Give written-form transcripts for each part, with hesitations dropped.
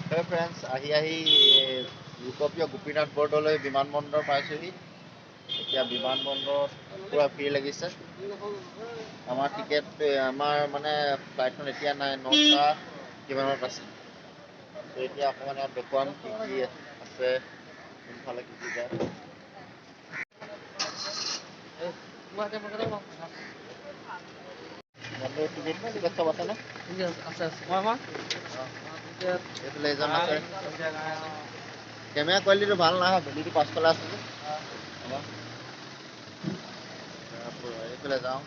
Hey friends, আহি লোকপ্ৰিয় গোপীনাথ বৰদলৈ বিমানবন্দৰ পাইছোহি। এতিয়া বিমানবন্দৰত পুৰা ভিৰ লাগিছে। আমাৰ টিকেট আমাৰ মানে ফ্লাইটখন এতিয়া নাই, 9টা কিমানত আছে। এতিয়া অকণমান ইয়াত দেখুৱাম কি কি আছে, কোনফালে কি কি যায়। টিকেট চব আছে নে? এইফালে এজন আছে। কেমেৰা কোৱালিটিটো ভাল নহয়, ভেলিটো পাছফালে আছে যে। এইফালে যাওঁ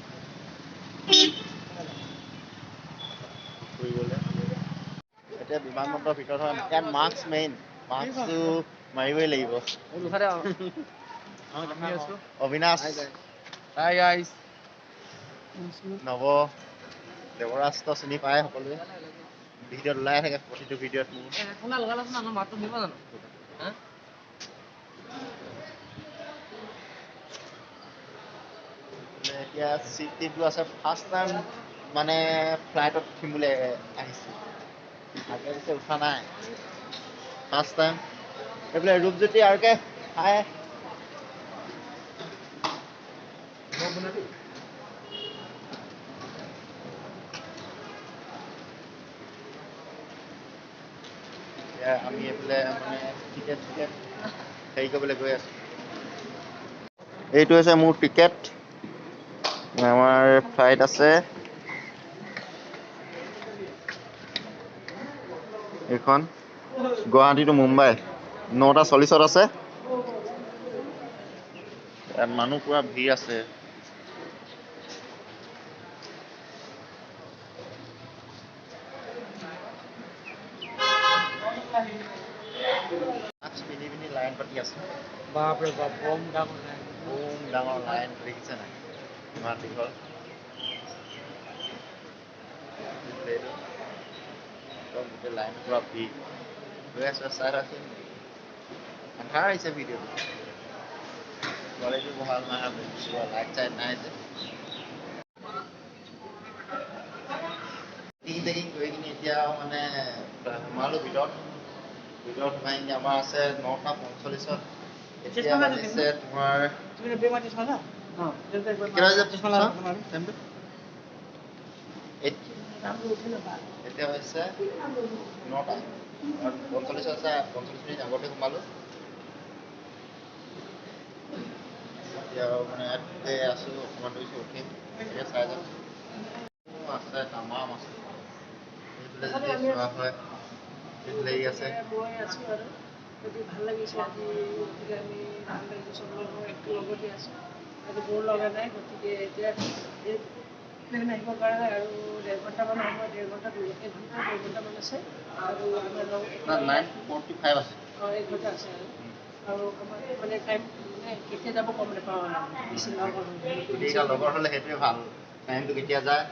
ফুৰিবলৈ। এতিয়া বিমানবন্দৰৰ ভিতৰত হয়, ইয়াত মাস্ক মেইন, মাস্কটো মাৰিবই লাগিব। Abinash, Hi guys. নৱ, দেৱৰাজটো চিনি পায় সকলোৱে, ভিডিঅ'ত ওলাই থাকে প্ৰতিটো ভিডিঅ'ত মোৰ। এতিয়া চিট টিটবোৰ আছে। ফাৰ্ষ্ট টাইম মানে ফ্লাইটত উঠিম বুলি আহিছোঁ, আগে পিছে উঠা নাই, ফাৰ্ষ্ট টাইম। এইফালে ৰূপজ্যোতি আৰকে, হাই। এতিয়া আমি এইফালে মানে টিকেট হেৰি কৰিবলৈ গৈ আছোঁ। এইটো হৈছে মোৰ টিকেট, আমাৰ ফ্লাইট আছে এইখন, গুৱাহাটী টু মুম্বাই, 9:40 আছে। ইয়াত মানুহ পুৰা ভিৰ আছে। পিন্ধি পিন্ধি লাইন পাতি আছে। বাপৰে বাপ, বম ডাঙৰ লাইন। ডাঙৰ লাইন দেখিছে নাই, ইমান দীঘল। গোটেই লাইন পুৰা ভিৰ। গৈ আছো, চাই আছো। আন্ধাৰ আহিছে ভিডিঅ'টো, কোৱালিটি ভাল নাই, লাইট চাইট নাই যে। টিকিং কৰি কিনি এতিয়া মানে সোমালো ভিতৰত সোমাই কিনি আমাৰ আছে 9:45। এতিয়া বাজিছে তোমাৰ এতিয়া হৈছে 9:45 আছে, 45 মিনিট আগতে সোমালো। এতিয়া মানে ইয়াতে আছো, অকণমান দেৰিকৈ উঠিম, এতিয়া চাই যাম। আছে তামাম আছে, এইফালে যদি চোৱা হয় এইফালে আছে। মই আছোঁ আৰু গতিকে ভাল লাগিছে আজি, গতিকে আমি ভাল লাগিছে চব লগৰ একো লগতে আছোঁ, আজি বৰ লগা নাই। গতিকে এতিয়া এই প্লেন আহিবৰ কাৰণে আৰু 1.5 ঘণ্টামান সময়, 1.5 ঘণ্টা 1 ঘণ্টামান আছে আৰু আমাৰ লগ 9:45 আছে। 1 ঘণ্টা আছে আৰু আমাৰ মানে টাইম মানে কেতিয়া যাব গম নাপাওঁ আৰু বেছি লগৰ হ'লে সেইটোৱে ভাল, টাইমটো কেতিয়া যায়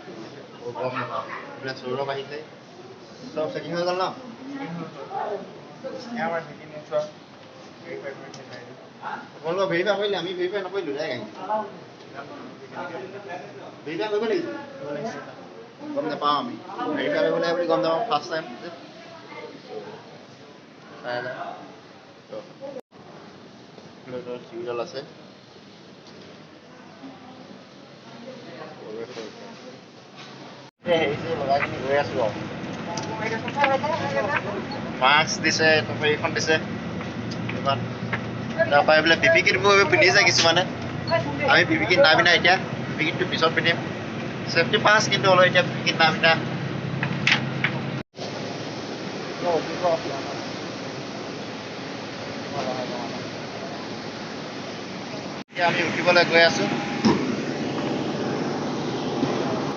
গম নাপাওঁ। এইবিলাক সৌৰভ আহিছে, চব চেকিং হৈ গ'ল ন? আপোনালোকৰ ভেৰিফাই কৰিলে, আমি ভেৰিফাই নকৰিলোঁ, ডাইৰেক্ট ভেৰিফাই কৰিব লাগিব। গম নাপাওঁ আমি, ভেৰিফাই কৰিব লাগে বুলি গম নাপাওঁ, ফাৰ্ষ্ট টাইম যে। চিৰিয়েল আছে। লগাই কিনি গৈ আছো আৰু মাস্ক দিছে, এইখন দিছে। তাৰপৰা এইফালে পিপি কিটবোৰ পিন্ধি যায় কিছুমানে, আমি পিপি কিট নাই পিন্ধা। এতিয়া পিপি কিটটো পিছত পিন্ধিম, চেফটি ফাৰ্ষ্ট, কিন্তু হ'লেও এতিয়া পিপি কিট নাই পিন্ধা। এতিয়া আমি উঠিবলৈ গৈ আছো,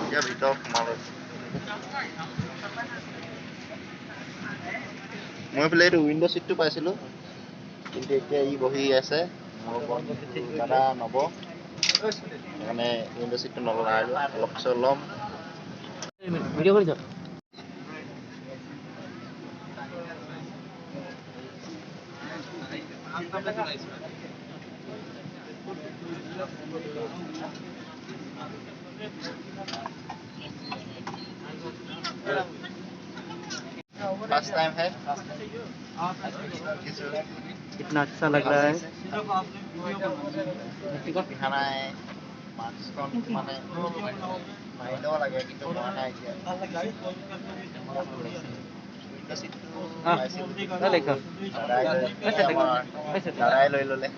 এতিয়া ভিতৰত সোমালো। মই বোলে এইটো উইণ্ডো চিটটো পাইছিলোঁ, কিন্তু এতিয়া ই বহি আছে দাদা নব, সেইকাৰণে উইণ্ডো চিটটো নলগাই, অলপ পিছত ল'ম। ভিডিঅ' কৰিছ? फर्स्ट टाइम है कितना अच्छा लग रहा है। পিঠা নাই মাছখন মানে মাৰিলেও লাগে কিন্তু মৰা নাই এতিয়া দাদাই লৈ ল'লে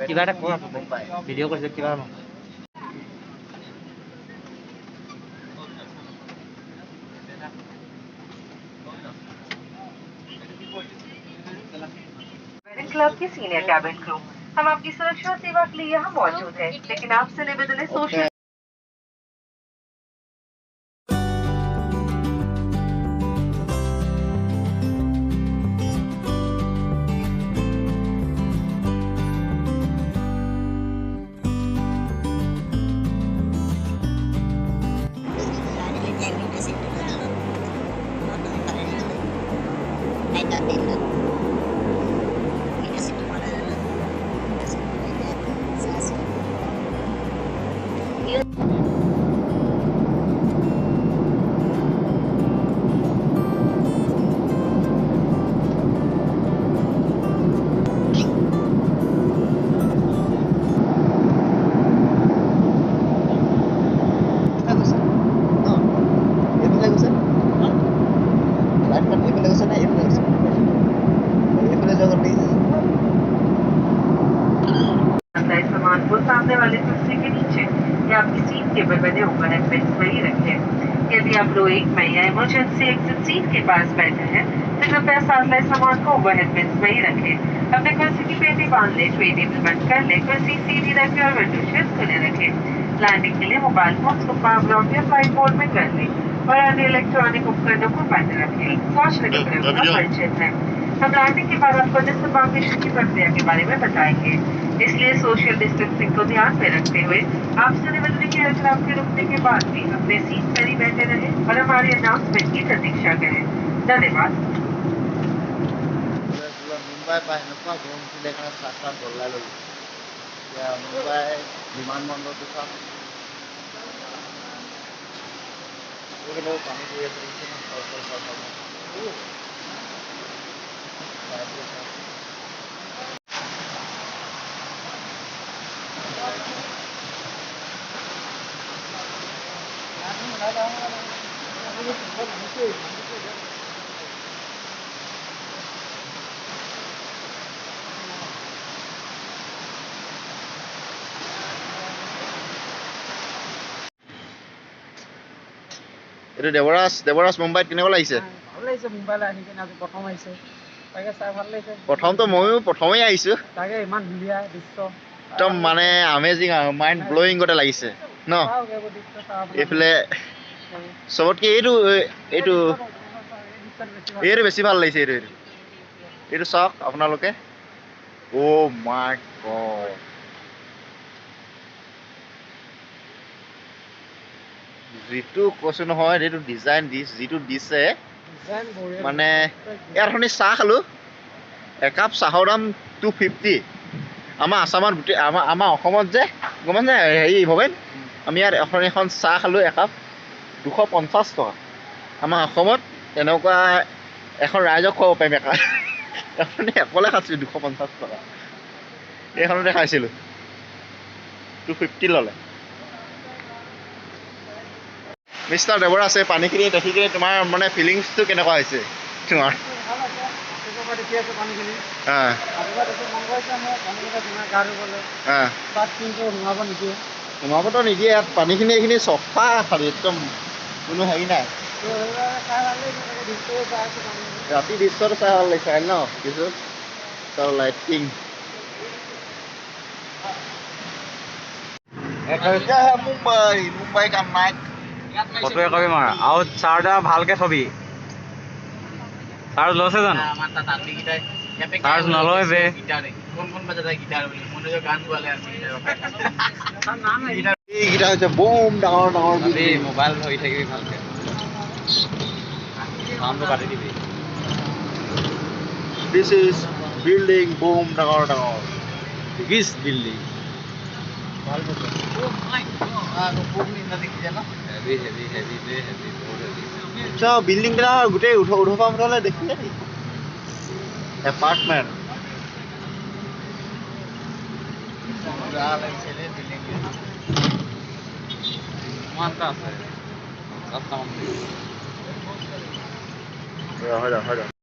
কিবা এটা কোৱা মুম্বাই ভিডিঅ' কৰিছে কিবা क्लब के सीनियर कैबिन क्रू हम आपकी सुरक्षा सेवा के लिए यहाँ मौजूद हैं, लेकिन आपसे निवेदन है सोशल सामान को सामने वाले कुर्सी के नीचे या आपकी सीट के बने ओवरहेड बिन्स वही रखें। यदि आप लोग में या इमरजेंसी एग्जिट सीट के पास बैठे हैं तो कृपया साथ लाए सामान को ओवरहेड बिन्स वही रखें। अपने कुर्सी की पेटी बांध ले, ट्रे टेबल बंद कर ले, कुर्सी सीधी रखें और विंडो शेल्फ खुले रखें। लैंडिंग के लिए मोबाइल फोन को पावर ऑफ या फ्लाइट मोड में कर लें और अन्य इलेक्ट्रॉनिक उपकरणों को बंद रखें। स्वच्छ परिचित है। हम लैंडिंग के बाद आपको डिसइंफेक्शन की प्रक्रिया के बारे में बताएंगे, इसलिए सोशल डिस्टेंसिंग को ध्यान में रखते हुए आपसे निवेदन है कि अगर आपके रुकने के बाद भी अपने सीट पर ही बैठे रहें और हमारे अनाउंसमेंट की प्रतीक्षा करें। धन्यवाद। মুম্বাই পাই এনেকুৱা গৰম উঠিলে কাৰণে চাহ বদলাই ল'লোঁ এতিয়া মুম্বাই বিমানবন্দৰটো চাম পানী পৰি আছে এইটো দেৱৰাজ মুম্বাইত কেনেকুৱা লাগিছে ভাল লাগিছে মুম্বাইলৈ আহি কিনে আজি প্ৰথম আহিছে তাকে চাই ভাল লাগিছে প্ৰথমতো ময়ো প্ৰথমেই আহিছোঁ তাকে ইমান ধুনীয়া দৃশ্য একদম মানে আমেজিং আৰু মাইণ্ড ব্লয়িং গতে লাগিছে ন এইফালে চবতকে এইটো বেছি ভাল লাগিছে এইটো চাওক আপোনালোকে অ' মাই গড যিটো কৈছো নহয় এইটো ডিজাইন যিটো দিছে মানে ইয়াত শুনি চাহ খালোঁ একাপ চাহৰ দাম 250 আমাৰ আসামত গোটেই আমাৰ অসমত যে গম পাইছে হেৰি ভৱেন আমি ইয়াত এখন চাহ খালোঁ একাপ 250 টকা আমাৰ অসমত তেনেকুৱা এখন ৰাইজক খুৱাব পাৰিম এখন অকলে খাইছিলোঁ 250 টকা এইখনতে খাইছিলোঁ 250 ল'লে মিষ্টাৰ দেৱৰাজ আছে পানীখিনি দেখি কিনে তোমাৰ মানে ফিলিংছটো কেনেকুৱা হৈছে তোমাৰ সোমাবতো নিদিয়ে ইয়াত পানীখিনি এইখিনি চফা খালি একদম কোনো হেৰি নাই ৰাতি দৃশ্যটো চাই ভাল লাগিছে ন কিছু চাওঁ লাইটিং মুম্বাই কাম নাই ফটো একপি মাৰ আৰু চাৰ্জা ভালকে থবি চাৰ্জ লৈছে জানো চাৰ্জ নলয় বে এইকেইটা হৈছে বম ডাঙৰ মোবাইল ধৰি থাকিবি ভালকে চাউণ্ডটো কাটি দিবি দিছ ইজ বিল্ডিং বম ডাঙৰ বিগেষ্ট বিল্ডিং ভাল বস্তু খুব নিন্দা দেখিছে ন হেভি হেভি হেভি হেভি বহুত হেভি বিল্ডিং বিলাক গোটেই উধপা মুধলে দেখিলে নি এপাৰ্টমেণ্ট লাগিছে বিল্ডিং কিমানটা আছে 10টামান হয়